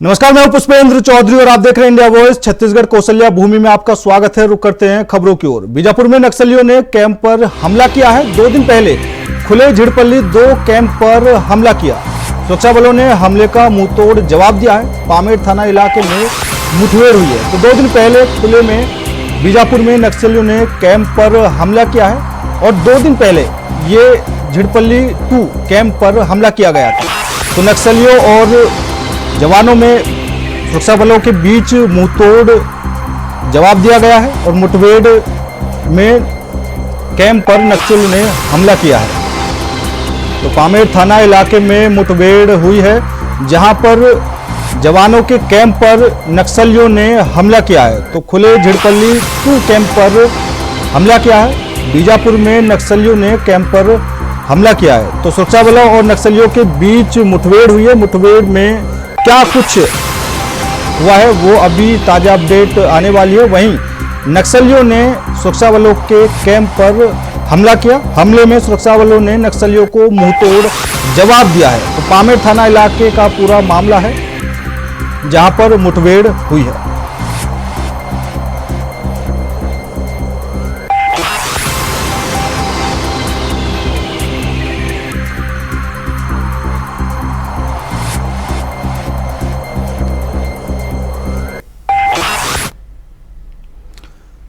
नमस्कार, मैं पुष्पेंद्र चौधरी और आप देख रहे हैं इंडिया वॉइस। छत्तीसगढ़ कौशल्या भूमि में आपका स्वागत है। रुक करते हैं खबरों की ओर। बीजापुर में नक्सलियों ने कैंप पर हमला किया है। 2 दिन पहले खुले झिड़पल्ली 2 कैंप पर हमला किया। सुरक्षा बलों ने हमले का मुंहतोड़ जवाब दिया है। पामेड़ थाना इलाके में मुठभेड़ हुई है। तो 2 दिन पहले खुले में बीजापुर में नक्सलियों ने कैंप पर हमला किया है और 2 दिन पहले ये झिड़पल्ली 2 कैंप पर हमला किया गया था। तो नक्सलियों और जवानों में सुरक्षा बलों के बीच मुंहतोड़ जवाब दिया गया है और मुठभेड़ में कैंप पर नक्सलियों ने हमला किया है। तो पामेड़ थाना इलाके में मुठभेड़ हुई है, जहां पर जवानों के कैंप पर नक्सलियों ने हमला किया है। तो खुले झिड़पल्ली 2 कैंप पर हमला किया है। बीजापुर में नक्सलियों ने कैंप पर हमला किया है। तो सुरक्षा बलों और नक्सलियों के बीच मुठभेड़ हुई है। मुठभेड़ में क्या कुछ हुआ है वो अभी ताजा अपडेट आने वाली है। वहीं नक्सलियों ने सुरक्षा बलों के कैंप पर हमला किया। हमले में सुरक्षा बलों ने नक्सलियों को मुंहतोड़ जवाब दिया है। तो पामेड़ थाना इलाके का पूरा मामला है, जहां पर मुठभेड़ हुई है।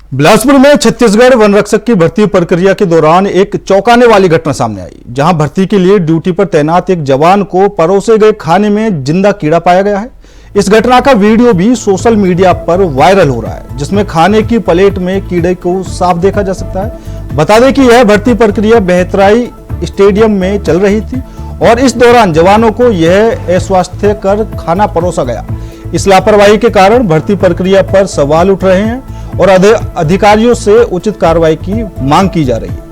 बिलासपुर में छत्तीसगढ़ वन रक्षक की भर्ती प्रक्रिया के दौरान एक चौंकाने वाली घटना सामने आई, जहां भर्ती के लिए ड्यूटी पर तैनात एक जवान को परोसे गए खाने में जिंदा कीड़ा पाया गया है। इस घटना का वीडियो भी सोशल मीडिया पर वायरल हो रहा है, जिसमें खाने की प्लेट में कीड़े को साफ देखा जा सकता है। बता दें कि यह भर्ती प्रक्रिया बेहतराई स्टेडियम में चल रही थी और इस दौरान जवानों को यह अस्वास्थ्यकर खाना परोसा गया। इस लापरवाही के कारण भर्ती प्रक्रिया पर सवाल उठ रहे हैं और अधिकारियों से उचित कार्रवाई की मांग की जा रही है।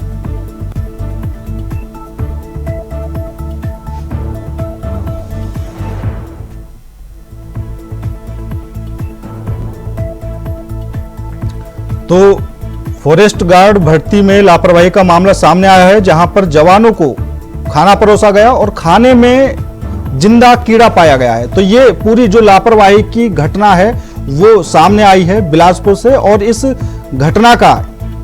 तो फॉरेस्ट गार्ड भर्ती में लापरवाही का मामला सामने आया है, जहां पर जवानों को खाना परोसा गया और खाने में जिंदा कीड़ा पाया गया है। तो ये पूरी जो लापरवाही की घटना है वो सामने आई है बिलासपुर से, और इस घटना का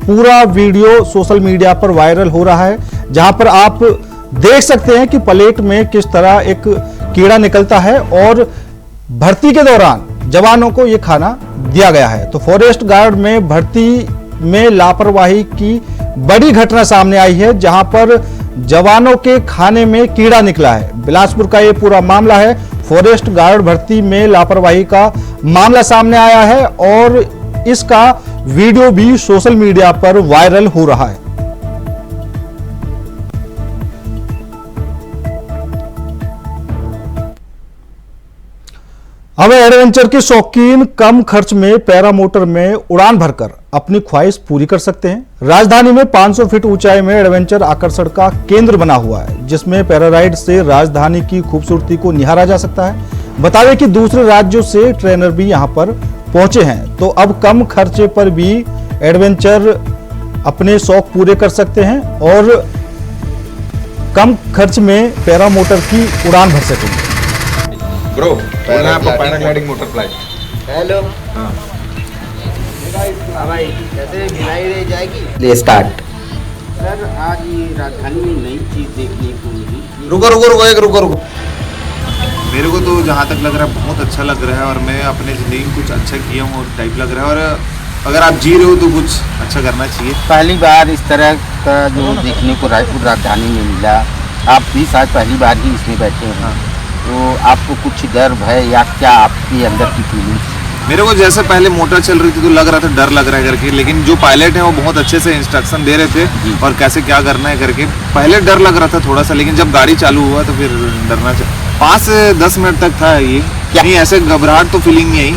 पूरा वीडियो सोशल मीडिया पर वायरल हो रहा है, जहां पर आप देख सकते हैं कि प्लेट में किस तरह एक कीड़ा निकलता है और भर्ती के दौरान जवानों को यह खाना दिया गया है। तो फॉरेस्ट गार्ड में भर्ती में लापरवाही की बड़ी घटना सामने आई है, जहां पर जवानों के खाने में कीड़ा निकला है। बिलासपुर का ये पूरा मामला है। फॉरेस्ट गार्ड भर्ती में लापरवाही का मामला सामने आया है और इसका वीडियो भी सोशल मीडिया पर वायरल हो रहा है। अब एडवेंचर के शौकीन कम खर्च में पैरामोटर में उड़ान भरकर अपनी ख्वाहिश पूरी कर सकते हैं। राजधानी में 500 फीट ऊंचाई में एडवेंचर आकर्षण का केंद्र बना हुआ है, जिसमें पैराराइड से राजधानी की खूबसूरती को निहारा जा सकता है। बता दें कि दूसरे राज्यों से ट्रेनर भी यहां पर पहुंचे हैं। तो अब कम खर्चे पर भी एडवेंचर अपने शौक पूरे कर सकते हैं और कम खर्च में पैरामोटर की उड़ान भर सकेंगे। Bro, paragliding motor flight. Hello. हाँ भाई, कैसे भिलाई रह जाएगी? ले स्टार्ट। सर, आज ये राजधानी में नई चीज देखने को मिली। रुको। मेरे को तो जहाँ तक लग रहा है बहुत अच्छा लग रहा है और मैं अपने ज़िंदगी में कुछ अच्छा किया हूँ टाइप लग रहा है। और अगर आप जी रहे हो तो कुछ अच्छा करना चाहिए। पहली बार इस तरह का जो देखने को रायपुर राजधानी में मिला। आप भी शायद पहली बार ही इसमें बैठे हैं। हाँ। तो आपको कुछ डर भय या क्या आपके अंदर की फीलिंग? मेरे को जैसे पहले मोटर चल रही थी तो लग रहा था डर लग रहा है करके, लेकिन जो पायलट है वो बहुत अच्छे से इंस्ट्रक्शन दे रहे थे और कैसे क्या करना है करके। पहले डर लग रहा था थोड़ा सा, लेकिन जब गाड़ी चालू हुआ तो फिर डरना चाहिए। 5 से 10 मिनट तक था ये। नहीं, ऐसे घबराहट तो फीलिंग नहीं आई।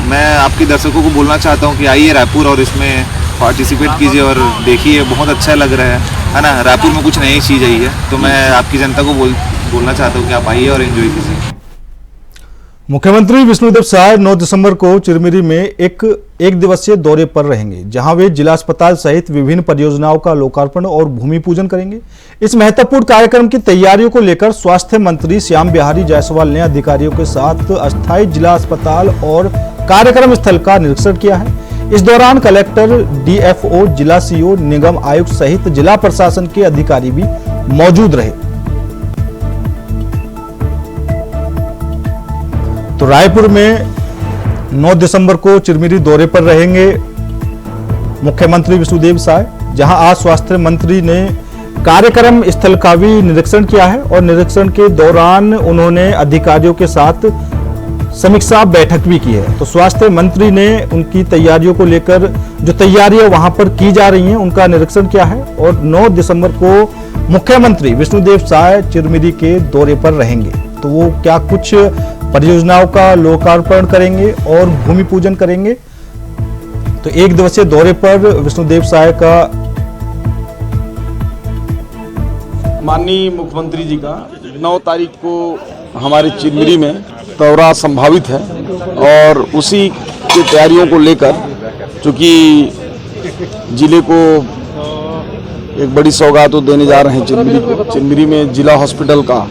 मैं आपके दर्शकों को बोलना चाहता हूँ कि आइए रायपुर और इसमें पार्टिसिपेट कीजिए और देखिए, बहुत अच्छा लग रहा है ना। रायपुर में कुछ नई चीज़ आई है, तो मैं आपकी जनता को बोलना चाहता हूँ कि आप आइए और एंजॉय कीजिए। मुख्यमंत्री विष्णुदेव साय 9 दिसंबर को चिरमिरी में एक दिवसीय दौरे पर रहेंगे, जहां वे जिला अस्पताल सहित विभिन्न परियोजनाओं का लोकार्पण और भूमि पूजन करेंगे। इस महत्वपूर्ण कार्यक्रम की तैयारियों को लेकर स्वास्थ्य मंत्री श्याम बिहारी जायसवाल ने अधिकारियों के साथ अस्थायी जिला अस्पताल और कार्यक्रम स्थल का निरीक्षण किया है। इस दौरान कलेक्टर, डीएफओ, जिला सीओ, निगम आयुक्त सहित जिला प्रशासन के अधिकारी भी मौजूद रहे। तो रायपुर में 9 दिसंबर को चिरमिरी दौरे पर रहेंगे मुख्यमंत्री विष्णुदेव साय, जहां आज स्वास्थ्य मंत्री ने कार्यक्रम स्थल का भी निरीक्षण किया है और निरीक्षण के दौरान उन्होंने अधिकारियों के साथ समीक्षा बैठक भी की है। तो स्वास्थ्य मंत्री ने उनकी तैयारियों को लेकर जो तैयारियां वहां पर की जा रही हैं उनका निरीक्षण किया है और 9 दिसंबर को मुख्यमंत्री विष्णुदेव साय चिरमिरी के दौरे पर रहेंगे। तो वो क्या कुछ परियोजनाओं का लोकार्पण करेंगे और भूमि पूजन करेंगे। तो एक दिवसीय दौरे पर विष्णुदेव साय का माननीय मुख्यमंत्री जी का 9 तारीख को हमारे चिरमिरी में दौरा संभावित है और उसी की तैयारियों को लेकर, चूँकि जिले को एक बड़ी सौगात तो देने जा रहे हैं चिरमिरी को। चिरमिरी में जिला हॉस्पिटल का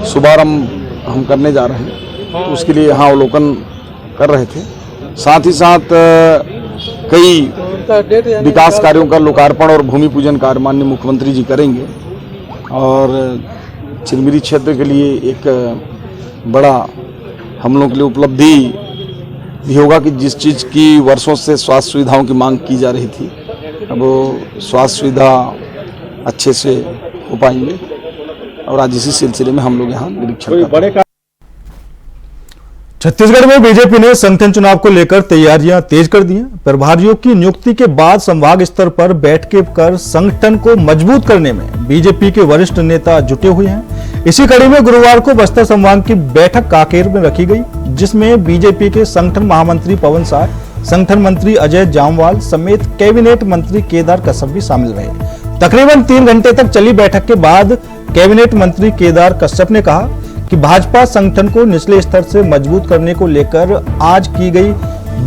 शुभारंभ हम करने जा रहे हैं, तो उसके लिए यहाँ अवलोकन कर रहे थे। साथ ही साथ कई विकास कार्यों का लोकार्पण और भूमि पूजन कार्य माननीय मुख्यमंत्री जी करेंगे और चिरमिरी क्षेत्र के लिए एक बड़ा हम लोगों के लिए उपलब्धि भी होगा कि जिस चीज़ की वर्षों से स्वास्थ्य सुविधाओं की मांग की जा रही थी, अब वो स्वास्थ्य सुविधा अच्छे से हो पाएंगे और आज इसी सिलसिले में हम लोग यहाँ निरीक्षण कर रहे हैं। छत्तीसगढ़ में बीजेपी ने संगठन चुनाव को लेकर तैयारियां तेज कर दी हैं। प्रभारियों की नियुक्ति के बाद संभाग स्तर पर बैठकें कर संगठन को मजबूत करने में बीजेपी के वरिष्ठ नेता जुटे हुए हैं। इसी कड़ी में गुरुवार को बस्तर संभाग की बैठक कांकेर में रखी गई, जिसमें बीजेपी के संगठन महामंत्री पवन साय, संगठन मंत्री अजय जामवाल समेत कैबिनेट मंत्री केदार कश्यप भी शामिल रहे। तकरीबन 3 घंटे तक चली बैठक के बाद कैबिनेट मंत्री केदार कश्यप ने कहा कि भाजपा संगठन को निचले स्तर से मजबूत करने को लेकर आज की गई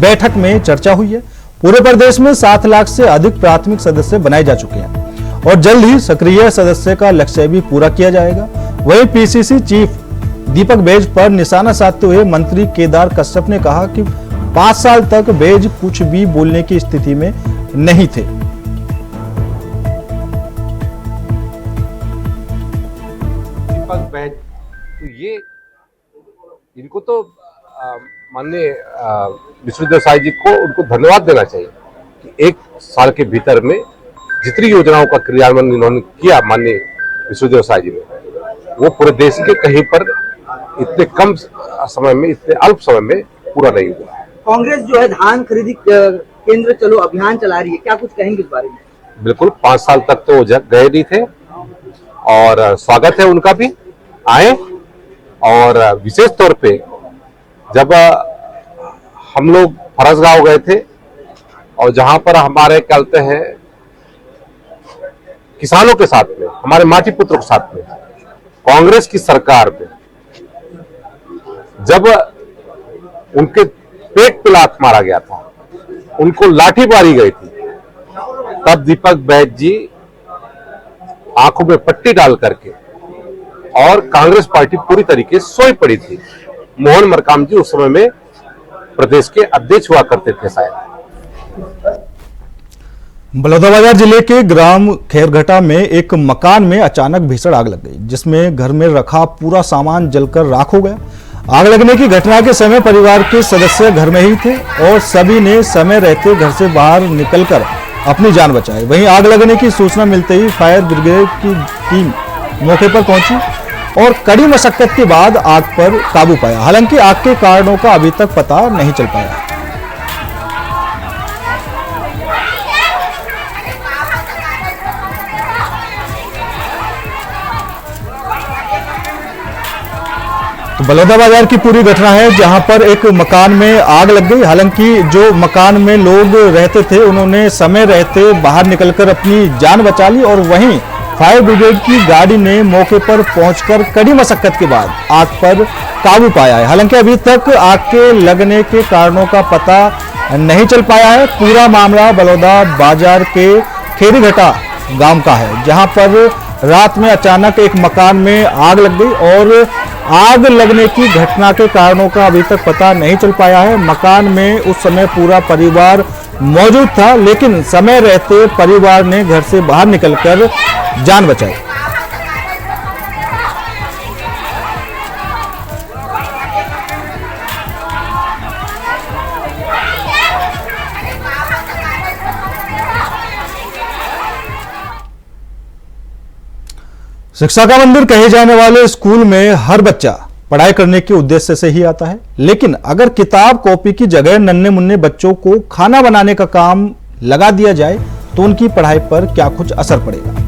बैठक में चर्चा हुई है। पूरे प्रदेश में 7 लाख से अधिक प्राथमिक सदस्य बनाए जा चुके हैं और जल्द ही सक्रिय सदस्य का लक्ष्य भी पूरा किया जाएगा। वहीं पीसीसी चीफ दीपक बैज पर निशाना साधते हुए मंत्री केदार कश्यप ने कहा कि 5 साल तक बैज कुछ भी बोलने की स्थिति में नहीं थे। दीपक बैज तो ये इनको तो माननीय विष्णुदेव साय जी को उनको धन्यवाद देना चाहिए कि 1 साल के भीतर में जितनी योजनाओं का क्रियान्वयन इन्होंने किया माननीय विष्णुदेव साय जी ने, वो पूरे देश के कहीं पर इतने कम समय में, इतने अल्प समय में पूरा नहीं हुआ। कांग्रेस जो है धान खरीदी केंद्र चलो अभियान चला रही है, क्या कुछ कहेंगे इस बारे में? बिल्कुल, 5 साल तक तो गए नहीं थे और स्वागत है उनका भी, आए। और विशेष तौर पे जब हम लोग फरसगांव गए थे और जहां पर हमारे कहते हैं किसानों के साथ में, हमारे माटी पुत्रों के साथ में कांग्रेस की सरकार में जब उनके पेट पे लात मारा गया था, उनको लाठी मारी गई थी, तब दीपक बैज जी आंखों में पट्टी डाल करके और कांग्रेस पार्टी पूरी तरीके से सोई पड़ी थी। मोहन मरकाम जी उस समय में प्रदेश के अध्यक्ष हुआ करते थे शायद। बलौदाबाजार जिले के ग्राम खैरघटा में एक मकान में अचानक भीषण आग लग गई, जिसमें घर में रखा पूरा सामान जलकर राख हो गया। आग लगने की घटना के समय परिवार के सदस्य घर में ही थे और सभी ने समय रहते घर से बाहर निकलकर अपनी जान बचाई। वहीं आग लगने की सूचना मिलते ही फायर ब्रिगेड की टीम मौके पर पहुंची और कड़ी मशक्कत के बाद आग पर काबू पाया। हालांकि आग के कारणों का अभी तक पता नहीं चल पाया। तो बलौदाबाजार की पूरी घटना है, जहां पर एक मकान में आग लग गई। हालांकि जो मकान में लोग रहते थे उन्होंने समय रहते बाहर निकलकर अपनी जान बचा ली और वहीं फायर ब्रिगेड की गाड़ी ने मौके पर पहुंचकर कड़ी मशक्कत के बाद आग पर काबू पाया है। हालांकि अभी तक आग के लगने के कारणों का पता नहीं चल पाया है। पूरा मामला बलौदा बाजार के खेरीघटा गांव का है, जहां पर रात में अचानक एक मकान में आग लग गई और आग लगने की घटना के कारणों का अभी तक पता नहीं चल पाया है। मकान में उस समय पूरा परिवार मौजूद था, लेकिन समय रहते परिवार ने घर से बाहर निकलकर जान बचाई। शिक्षा का मंदिर कहे जाने वाले स्कूल में हर बच्चा पढ़ाई करने के उद्देश्य से ही आता है, लेकिन अगर किताब कॉपी की जगह नन्हे मुन्ने बच्चों को खाना बनाने का काम लगा दिया जाए तो उनकी पढ़ाई पर क्या कुछ असर पड़ेगा,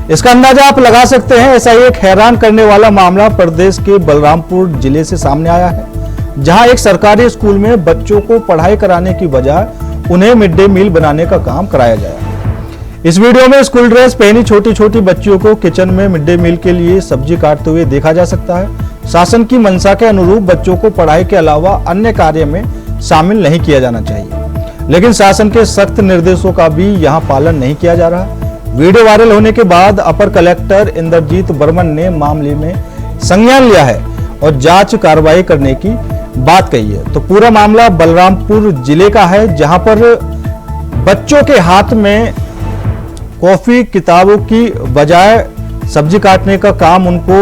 इसका अंदाजा आप लगा सकते हैं। ऐसा ही एक हैरान करने वाला मामला प्रदेश के बलरामपुर जिले से सामने आया है, जहां एक सरकारी स्कूल में बच्चों को पढ़ाई कराने की बजाय उन्हें मिड डे मील बनाने का काम कराया जाए। इस वीडियो में स्कूल ड्रेस पहनी छोटी छोटी बच्चियों को किचन में मिड डे मील के लिए सब्जी काटते हुए देखा जा सकता है। शासन की मंशा के अनुरूप बच्चों को पढ़ाई के अलावा अन्य कार्य में शामिल नहीं किया जाना चाहिए, लेकिन शासन के सख्त निर्देशों का भी यहां पालन नहीं किया जा रहा। वीडियो वायरल होने के बाद अपर कलेक्टर इंद्रजीत बर्मन ने मामले में संज्ञान लिया है और जांच कार्रवाई करने की बात कही है। तो पूरा मामला बलरामपुर जिले का है, जहां पर बच्चों के हाथ में कॉपी किताबों की बजाय सब्जी काटने का काम उनको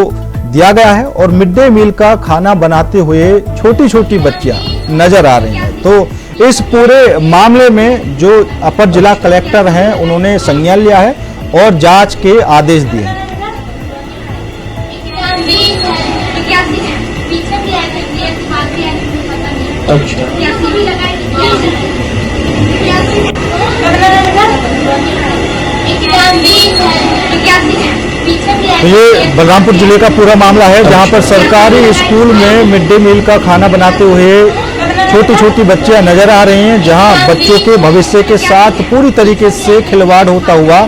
दिया गया है और मिड डे मील का खाना बनाते हुए छोटी छोटी बच्चियां नजर आ रही हैं। तो इस पूरे मामले में जो अपर जिला कलेक्टर हैं उन्होंने संज्ञान लिया है और जांच के आदेश दिए हैं। तो ये बलरामपुर जिले का पूरा मामला है, जहां पर सरकारी स्कूल में मिड डे मील का खाना बनाते हुए छोटी छोटी बच्चियां नजर आ रही हैं, जहां बच्चों के भविष्य के साथ पूरी तरीके से खिलवाड़ होता हुआ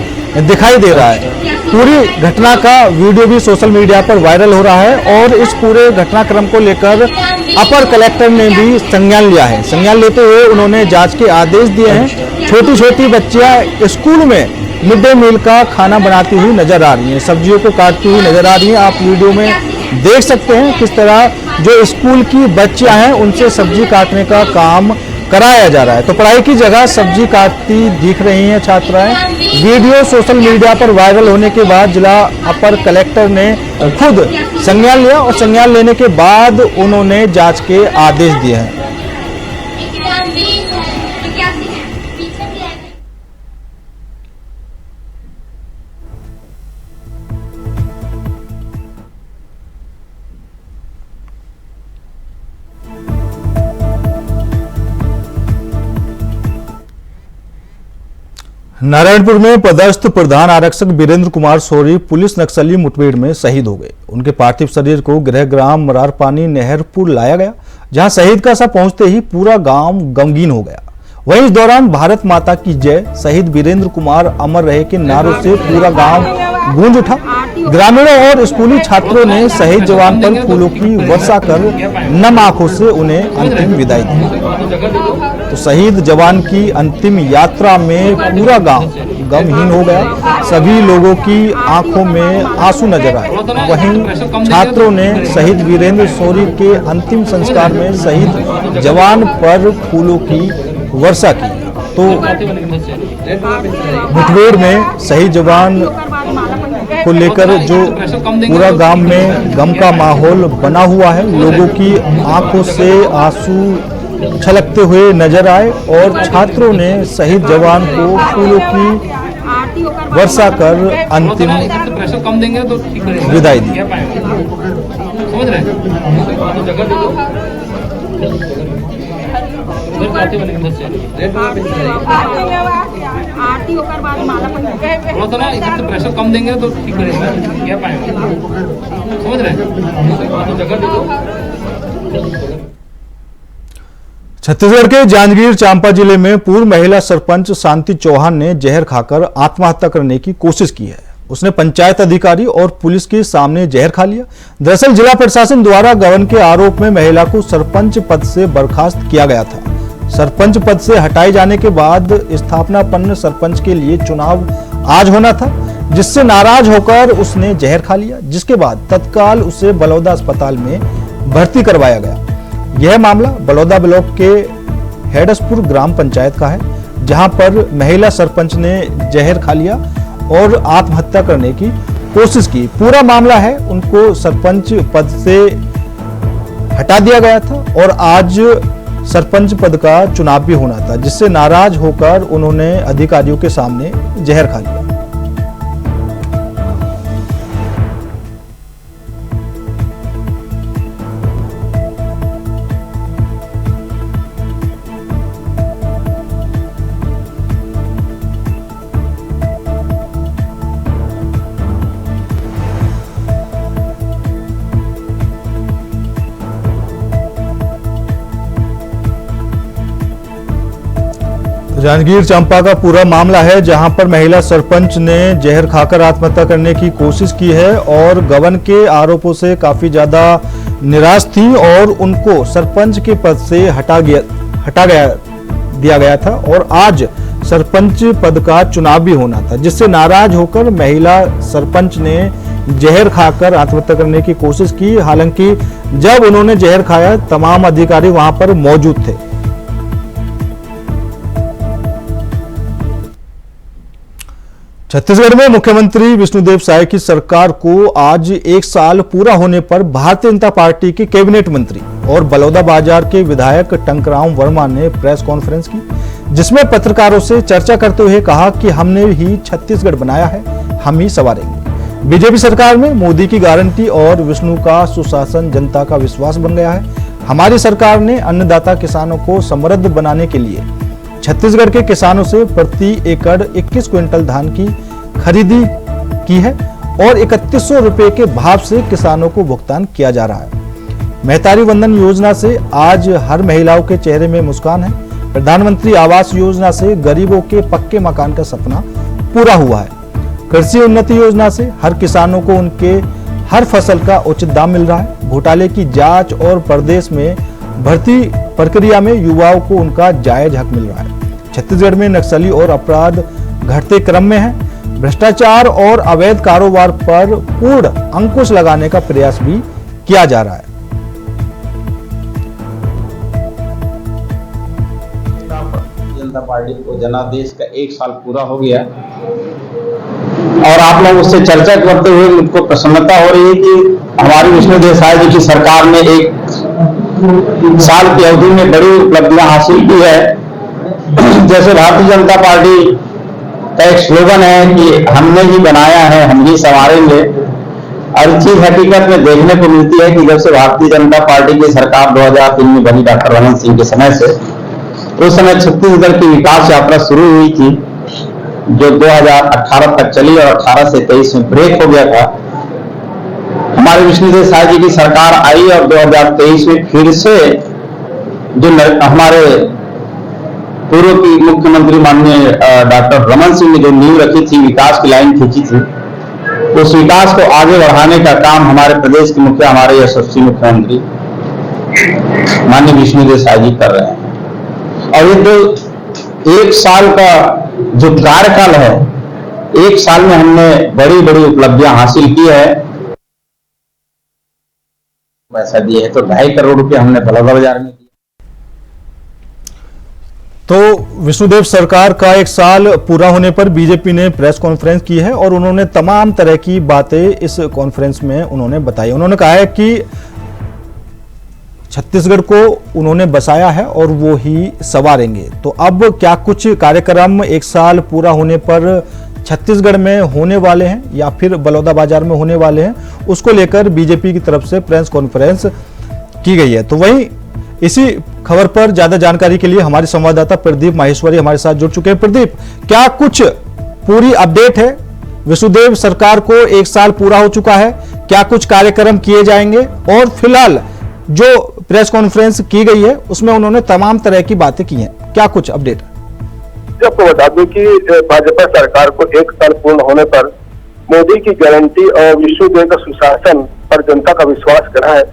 दिखाई दे रहा है। पूरी घटना का वीडियो भी सोशल मीडिया पर वायरल हो रहा है और इस पूरे घटनाक्रम को लेकर अपर कलेक्टर ने भी संज्ञान लिया है। संज्ञान लेते हुए उन्होंने जांच के आदेश दिए हैं। छोटी छोटी बच्चियां स्कूल में मिड डे मील का खाना बनाती हुई नजर आ रही हैं, सब्जियों को काटती हुई नजर आ रही हैं। आप वीडियो में देख सकते हैं किस तरह जो स्कूल की बच्चियां हैं उनसे सब्जी काटने का काम कराया जा रहा है। तो पढ़ाई की जगह सब्जी काटती दिख रही हैं छात्राएं। वीडियो सोशल मीडिया पर वायरल होने के बाद जिला अपर कलेक्टर ने खुद संज्ञान लिया और संज्ञान लेने के बाद उन्होंने जांच के आदेश दिए हैं। नारायणपुर में पदस्थ प्रधान आरक्षक वीरेंद्र कुमार सोरी पुलिस नक्सली मुठभेड़ में शहीद हो गए। उनके पार्थिव शरीर को गृह ग्राम मरारपानी नहरपुर लाया गया, जहां शहीद का शव पहुंचते ही पूरा गांव गमगीन हो गया। वहीं इस दौरान भारत माता की जय, शहीद वीरेंद्र कुमार अमर रहे के नारों से पूरा गांव गूंज उठा। ग्रामीणों और स्कूली छात्रों ने शहीद जवान पर फूलों की वर्षा कर नम आंखों से उन्हें अंतिम विदाई दी। तो शहीद जवान की अंतिम यात्रा में पूरा गांव गमहीन हो गया। सभी लोगों की आंखों में आंसू नजर आए। वहीं छात्रों ने शहीद वीरेंद्र सोरी के अंतिम संस्कार में शहीद जवान पर फूलों की वर्षा की। तो मुठभेड़ में शहीद जवान को लेकर जो पूरा गांव में गम का माहौल बना हुआ है, लोगों की आंखों से आंसू छलकते हुए नजर आए और छात्रों ने शहीद जवान को फूलों की वर्षा कर अंतिम विदाई दी। प्रेशर कम देंगे तो ठीक रहेगा, क्या पाएंगे, समझ रहे हैं। छत्तीसगढ़ के जांजगीर चांपा जिले में पूर्व महिला सरपंच शांति चौहान ने जहर खाकर आत्महत्या करने की कोशिश की है। उसने पंचायत अधिकारी और पुलिस के सामने जहर खा लिया। दरअसल जिला प्रशासन द्वारा गबन के आरोप में महिला को सरपंच पद से बर्खास्त किया गया था। सरपंच पद से हटाए जाने के बाद स्थापनापन्न सरपंच के लिए चुनाव आज होना था, जिससे नाराज होकर उसने जहर खा लिया, जिसके बाद तत्काल उसे बलौदा अस्पताल में भर्ती करवाया गया। यह मामला बलौदा ब्लॉक के हेडसपुर ग्राम पंचायत का है, जहां पर महिला सरपंच ने जहर खा लिया और आत्महत्या करने की कोशिश की। पूरा मामला है, उनको सरपंच पद से हटा दिया गया था और आज सरपंच पद का चुनाव भी होना था, जिससे नाराज होकर उन्होंने अधिकारियों के सामने जहर खा लिया। जांजगीर चांपा का पूरा मामला है, जहां पर महिला सरपंच ने जहर खाकर आत्महत्या करने की कोशिश की है और गबन के आरोपों से काफी ज्यादा निराश थी और उनको सरपंच के पद से हटा दिया गया था और आज सरपंच पद का चुनाव भी होना था, जिससे नाराज होकर महिला सरपंच ने जहर खाकर आत्महत्या करने की कोशिश की। हालांकि जब उन्होंने जहर खाया, तमाम अधिकारी वहां पर मौजूद थे। छत्तीसगढ़ में मुख्यमंत्री विष्णुदेव साय की सरकार को आज 1 साल पूरा होने पर भारतीय जनता पार्टी के कैबिनेट मंत्री और बलौदा बाजार के विधायक टंकराम वर्मा ने प्रेस कॉन्फ्रेंस की, जिसमें पत्रकारों से चर्चा करते हुए कहा कि हमने ही छत्तीसगढ़ बनाया है, हम ही संवारेंगे। बीजेपी सरकार में मोदी की गारंटी और विष्णु का सुशासन जनता का विश्वास बन गया है। हमारी सरकार ने अन्नदाता किसानों को समृद्ध बनाने के लिए छत्तीसगढ़ के किसानों से प्रति एकड़ 21 क्विंटल धान की खरीदी की है और 3100 रुपए के भाव से किसानों को भुगतान किया जा रहा है। महतारी वंदन योजना से आज हर महिलाओं के चेहरे में मुस्कान है। प्रधानमंत्री आवास योजना से गरीबों के पक्के मकान का सपना पूरा हुआ है। कृषि उन्नति योजना से हर किसानों को उनके हर फसल का उचित दाम मिल रहा है। घोटाले की जांच और प्रदेश में भर्ती प्रक्रिया में युवाओं को उनका जायज हक मिल रहा है। छत्तीसगढ़ में नक्सली और अपराध घटते क्रम में है। भ्रष्टाचार और अवैध कारोबार पर पूर्ण अंकुश लगाने का प्रयास भी किया जा रहा है। जनता पार्टी को जनादेश का 1 साल पूरा हो गया और आप लोग उससे चर्चा करते हुए मुझको प्रसन्नता हो रही है कि हमारी विष्णुदेव साय जी की सरकार ने 1 साल की अवधि में बड़ी उपलब्धियां हासिल की है। जैसे भारतीय जनता पार्टी का एक स्लोगन है कि हमने ही बनाया है, हम ही संवारेंगे, और चीज हकीकत में देखने को मिलती है कि जब से भारतीय जनता पार्टी की सरकार 2003 में बनी डॉक्टर रमन सिंह के समय से, उस समय छत्तीसगढ़ की विकास यात्रा शुरू हुई थी, जो 2018 तक चली और 18 से 23 में ब्रेक हो गया था। हमारे विष्णुदेव साय जी की सरकार आई और 2023 में फिर से जो हमारे पूर्व की मुख्यमंत्री माननीय डॉक्टर रमन सिंह ने जो नींव रखी थी, विकास की लाइन खींची थी, उस विकास को आगे बढ़ाने का काम हमारे प्रदेश के मुखिया, हमारे यशस्वी मुख्यमंत्री माननीय विष्णुदेव साय जी कर रहे हैं। और ये जो 1 साल का जो कार्यकाल है, 1 साल में हमने बड़ी बड़ी उपलब्धियां हासिल की है। पैसा दिए है तो 2.5 करोड़ रुपए हमने बलौदा बाजार में। तो विष्णुदेव सरकार का 1 साल पूरा होने पर बीजेपी ने प्रेस कॉन्फ्रेंस की है और उन्होंने तमाम तरह की बातें इस कॉन्फ्रेंस में उन्होंने बताई। उन्होंने कहा है कि छत्तीसगढ़ को उन्होंने बसाया है और वो ही संवारेंगे। तो अब क्या कुछ कार्यक्रम 1 साल पूरा होने पर छत्तीसगढ़ में होने वाले हैं या फिर बलौदा बाजार में होने वाले हैं, उसको लेकर बीजेपी की तरफ से प्रेस कॉन्फ्रेंस की गई है। तो वहीं इसी खबर पर ज्यादा जानकारी के लिए हमारे संवाददाता प्रदीप माहेश्वरी हमारे साथ जुड़ चुके हैं। प्रदीप, क्या कुछ पूरी अपडेट है? विष्णुदेव सरकार को 1 साल पूरा हो चुका है, क्या कुछ कार्यक्रम किए जाएंगे? और फिलहाल जो प्रेस कॉन्फ्रेंस की गई है उसमें उन्होंने तमाम तरह की बातें की हैं, क्या कुछ अपडेट? आपको बता दूं कि भाजपा सरकार को 1 साल पूर्ण होने पर मोदी की गारंटी और विष्णुदेव का सुशासन पर जनता का विश्वास करा है।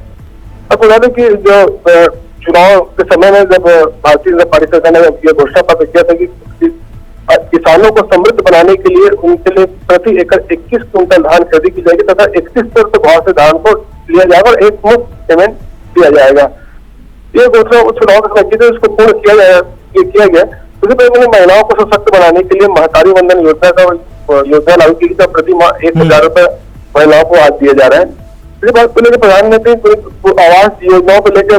अब बता दें कि जो चुनाव के समय में जब भारतीय जनता पार्टी सरकार ने यह घोषणा पत्र किया था कि किसानों को समृद्ध बनाने के लिए उनके लिए प्रति एकड़ 21 क्विंटल धान खरीदी की जाएगी तथा 31 रुपये भाव से धान को लिया जाएगा और एक मुफ्त पेमेंट दिया जाएगा। ये घोषणा चुनाव के समय की थी, उसको पूर्ण किया गया। उसके पहले महिलाओं को सशक्त बनाने के लिए महतारी वंदन योजना लागू की गई, प्रति माह 1000 रुपये महिलाओं को आज दिया जा रहा है। इसके बाद को लेकर प्रधानमंत्री आवास योजनाओं को लेकर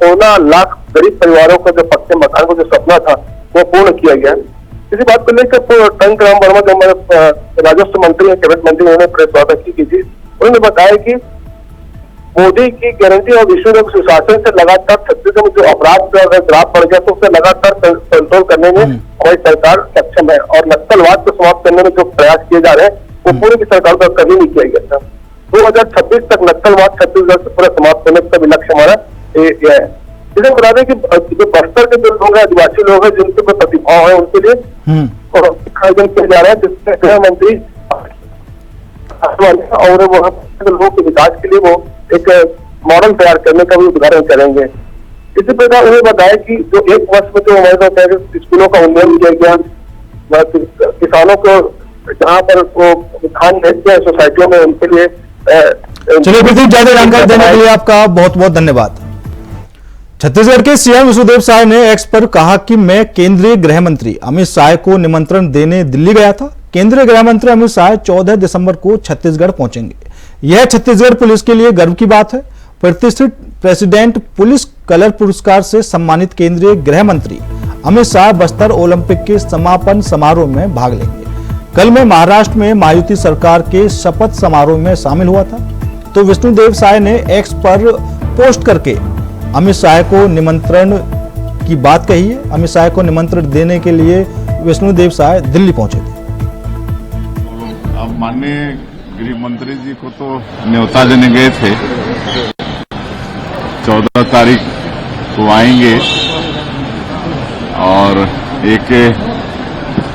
16 लाख गरीब परिवारों का जो पक्के मकान का जो सपना था वो पूर्ण किया गया। इसी बात को लेकर टंक राम वर्मा जो हमारे राजस्व मंत्री है, कैबिनेट मंत्री, उन्होंने प्रेस वार्ता की थी। उन्होंने बताया कि मोदी की गारंटी और विष्णुदेव सुशासन से लगातार छत्तीसगढ़ में जो अपराध का अगर ग्राफ बढ़ गया तो उसे लगातार कंट्रोल करने में हमारी सरकार सक्षम है और नक्सलवाद को समाप्त करने में जो प्रयास किए जा रहे हैं वो पूरी की सरकार का कभी नहीं किया गया था। 2026 तक नक्सलवाद छत्तीसगढ़ से पूरा समाप्त करने का भी लक्ष्य हमारा यह है। इसे बता दें कि जो बस्तर के जो लोग हैं, आदिवासी लोग हैं, जिनके कोई प्रतिभाव है, उनके लिए आयोजन किया जा रहा है, जिसमें गृह मंत्री और वहाँ लोगों के विकास के लिए वो एक मॉडल तैयार करने का भी उद्घाटन करेंगे। इसी प्रकार उन्होंने बताया कि जो एक वर्ष में जो हमारे साथ स्कूलों का उन्नयन किया गया, किसानों को जहाँ पर वो धान भेजते हैं सोसाइटियों में, उनके लिए चलिए प्रदीप, ज्यादा जानकारी देने के लिए आपका बहुत बहुत धन्यवाद। छत्तीसगढ़ के सीएम विष्णुदेव साय ने एक्स पर कहा कि मैं केंद्रीय गृह मंत्री अमित शाह को निमंत्रण देने दिल्ली गया था। केंद्रीय गृह मंत्री अमित शाह 14 दिसंबर को छत्तीसगढ़ पहुंचेंगे। यह छत्तीसगढ़ पुलिस के लिए गर्व की बात है। प्रतिष्ठित प्रेसिडेंट पुलिस कलर पुरस्कार से सम्मानित केंद्रीय गृह मंत्री अमित शाह बस्तर ओलंपिक के समापन समारोह में भाग लेंगे। कल मैं महाराष्ट्र में महायुति सरकार के शपथ समारोह में शामिल हुआ था, तो विष्णुदेव साय ने एक्स पर पोस्ट करके अमित शाह को निमंत्रण की बात कही है। अमित शाह को निमंत्रण देने के लिए विष्णुदेव साय दिल्ली पहुंचे थे। अब माननीय गृह मंत्री जी को तो न्योता देने गए थे, 14 तारीख को आएंगे और एक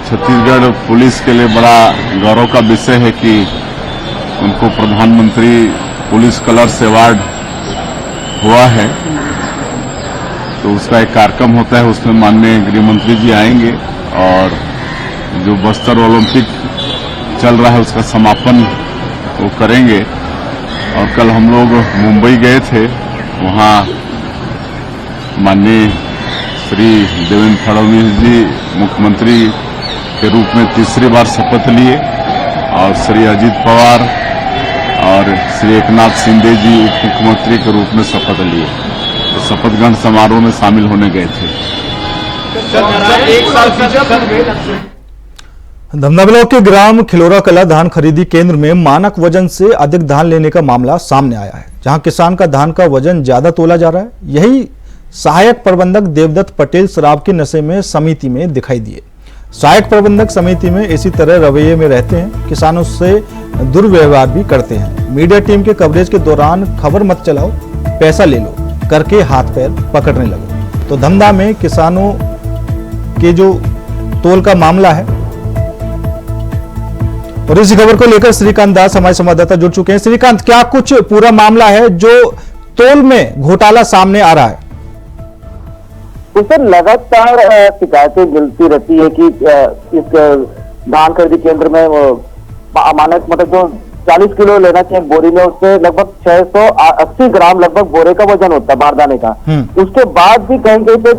छत्तीसगढ़ पुलिस के लिए बड़ा गौरव का विषय है कि उनको प्रधानमंत्री पुलिस कलर्स अवार्ड हुआ है, तो उसका एक कार्यक्रम होता है, उसमें माननीय गृह मंत्री जी आएंगे और जो बस्तर ओलंपिक चल रहा है उसका समापन वो करेंगे। और कल हम लोग मुंबई गए थे, वहाँ माननीय श्री देवेंद्र फडणवीस जी मुख्यमंत्री के रूप में तीसरी बार शपथ लिए और श्री अजित पवार और श्री एकनाथ शिंदे जी उप मुख्यमंत्री के रूप में शपथ लिए, तो शपथ ग्रहण समारोह में शामिल होने गए थे। धमधा ब्लॉक के ग्राम खिलोरा कला धान खरीदी केंद्र में मानक वजन से अधिक धान लेने का मामला सामने आया है, जहां किसान का धान का वजन ज्यादा तोला जा रहा है। यही सहायक प्रबंधक देवदत्त पटेल शराब के नशे में समिति में दिखाई दिए। सहायक प्रबंधक समिति में इसी तरह रवैये में रहते हैं, किसानों से दुर्व्यवहार भी करते हैं। मीडिया टीम के कवरेज के दौरान खबर मत चलाओ, पैसा ले लो करके हाथ पैर पकड़ने लगे। तो धमधा में किसानों के जो तोल का मामला है, और इसी खबर को लेकर श्रीकांत दास हमारे संवाददाता जुड़ चुके हैं। श्रीकांत, क्या कुछ पूरा मामला है जो तोल में घोटाला सामने आ रहा है? सर, लगातार शिकायतें मिलती रहती है कि इस धान खरीदी केंद्र में मानक मतलब जो 40 किलो लेना चाहिए बोरी में, उससे लगभग 680 ग्राम लगभग बोरे का वजन होता है बारदाने का। उसके बाद भी कहीं कहीं पे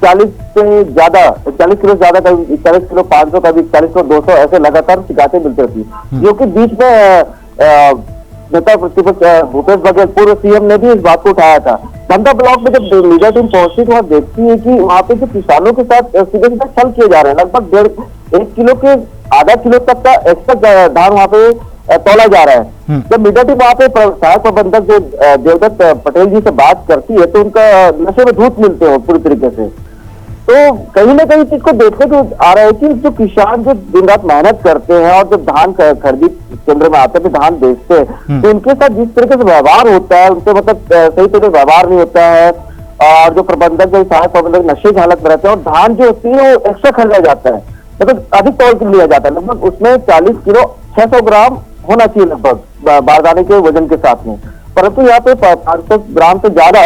40 से ज्यादा, 40 किलो ज्यादा, कभी 40 किलो 500, कभी 40 किलो 200, ऐसे लगातार शिकायतें मिलती रहती है। जो कि बीच में नेता प्रतिपक्ष भूपेश बघेल पूर्व सीएम ने भी इस बात को उठाया था। धमधा ब्लॉक में जब मीडिया टीम पहुंचती तो वहाँ देखती है कि वहाँ पे जो किसानों के साथ सीधे सीधे छल किए जा रहे हैं। लगभग 1 किलो के आधा किलो तक का एक्स्ट्रा धान वहाँ पे तोला जा रहा है। जब मीडिया टीम वहाँ पे सहायक प्रबंधक जो देवदत्त पटेल जी से बात करती है तो उनका नशे में धूत मिलते हो पूरी तरीके से। तो कहीं ना कहीं चीज को देखने को आ रहा है कि जो किसान जो दिन रात मेहनत करते हैं और जब धान खरीदी केंद्र में आते हैं धान बेचते हैं, तो उनके साथ जिस तरीके से व्यवहार होता है, उनसे मतलब सही तरीके से व्यवहार नहीं होता है। और जो प्रबंधक, जो सहायक प्रबंधक नशे की हालत में रहते हैं और धान जो होती है वो एक्स्ट्रा खरीदा जाता है, मतलब अधिक तौल पर लिया जाता है। लगभग उसमें 40 किलो 600 ग्राम होना चाहिए लगभग बारदाने के वजन के साथ में, परंतु यहाँ पे 500 ग्राम से ज्यादा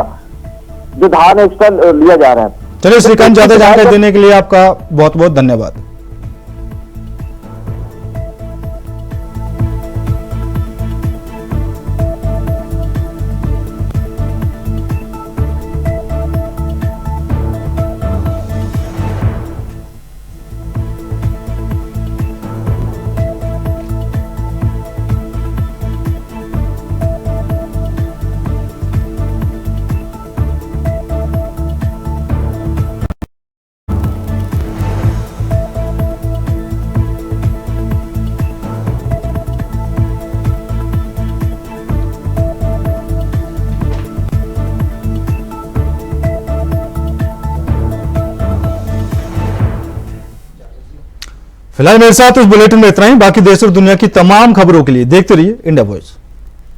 जो धान एक्स्ट्रा लिया जा रहा है। चलिए श्रीकांत, ज्यादा जानकारी देने के लिए आपका बहुत बहुत धन्यवाद। फिलहाल मेरे साथ इस बुलेटिन में इतना ही। बाकी देश और दुनिया की तमाम खबरों के लिए देखते रहिए इंडिया वॉइस।